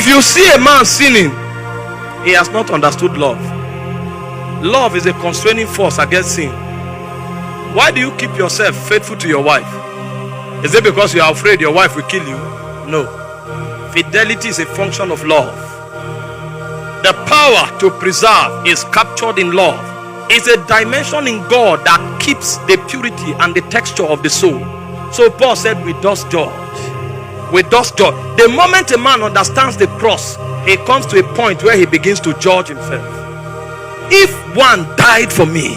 If you see a man sinning, he has not understood love. Love is a constraining force against sin. Why do you keep yourself faithful to your wife? Is it because you are afraid your wife will kill you? No. Fidelity is a function of love. The power to preserve is captured in love. It's a dimension in God that keeps the purity and the texture of the soul. So Paul said, we does judge. We does judge. The moment a man understands the cross, he comes to a point where he begins to judge himself. If one died for me,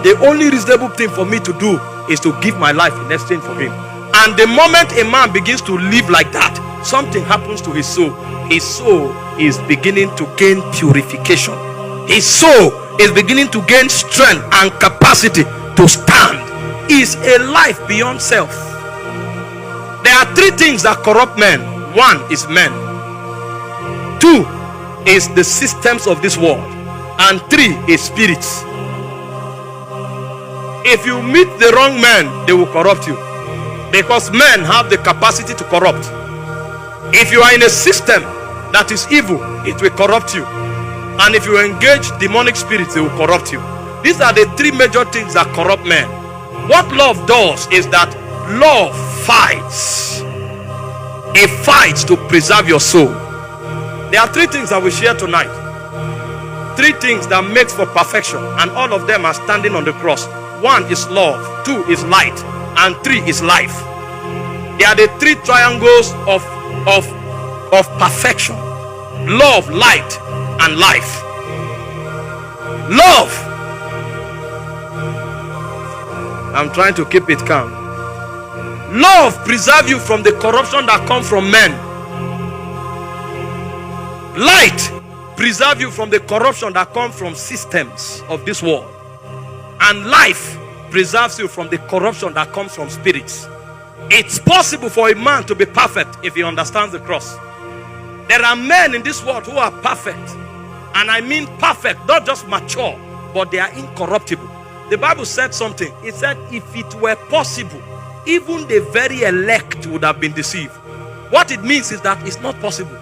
the only reasonable thing for me to do is to give my life in exchange for him. And the moment a man begins to live like that, something happens to his soul. His soul is beginning to gain purification. His soul is beginning to gain strength and capacity to stand. Is a life beyond self. There are three things that corrupt men. One is men. Two is the systems of this world. And three is spirits. If you meet the wrong men, they will corrupt you. Because men have the capacity to corrupt. If you are in a system that is evil, it will corrupt you. And if you engage demonic spirits, they will corrupt you. These are the three major things that corrupt men. What love does is that love fights. It fights to preserve your soul. There are three things that we share tonight. Three things that makes for perfection, and all of them are standing on the cross. One is love, two is light, and three is life. They are the three triangles of perfection. Love, light, and life. Love. I'm trying to keep it calm. Love preserves you from the corruption that comes from men. Light preserves you from the corruption that comes from systems of this world. And life preserves you from the corruption that comes from spirits. It's possible for a man to be perfect if he understands the cross. There are men in this world who are perfect. And I mean perfect, not just mature, but they are incorruptible. The Bible said something. It said if it were possible, even the very elect would have been deceived. What it means is that it's not possible.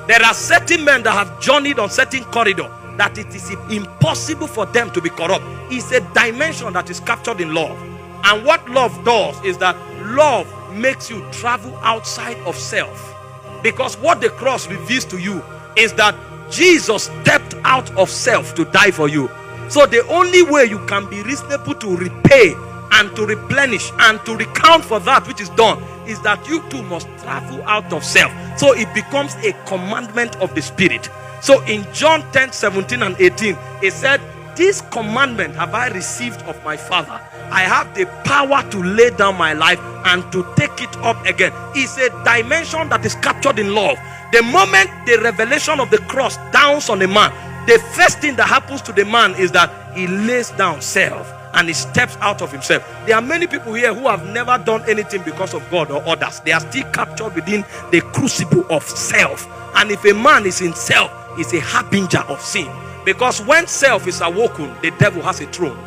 There are certain men that have journeyed on certain corridor that it is impossible for them to be corrupt. It's a dimension that is captured in love. And what love does is that love makes you travel outside of self. Because what the cross reveals to you is that Jesus stepped out of self to die for you. So the only way you can be reasonable to repay and to replenish and to recount for that which is done is that you too must travel out of self. So it becomes a commandment of the Spirit. So in John 10:17 and 18, it said, this commandment have I received of my Father. I have the power to lay down my life and to take it up again. It's a dimension that is captured in love. The moment the revelation of the cross downs on a man, the first thing that happens to the man is that he lays down self and he steps out of himself. There are many people here who have never done anything because of God or others. They are still captured within the crucible of self. And if a man is in self, he's a harbinger of sin. Because when self is awoken, the devil has a throne.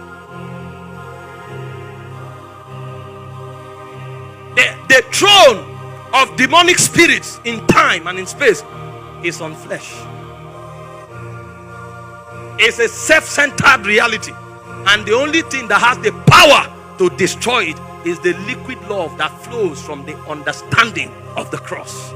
The throne of demonic spirits in time and in space is on flesh. It's a self-centered reality. And the only thing that has the power to destroy it is the liquid love that flows from the understanding of the cross.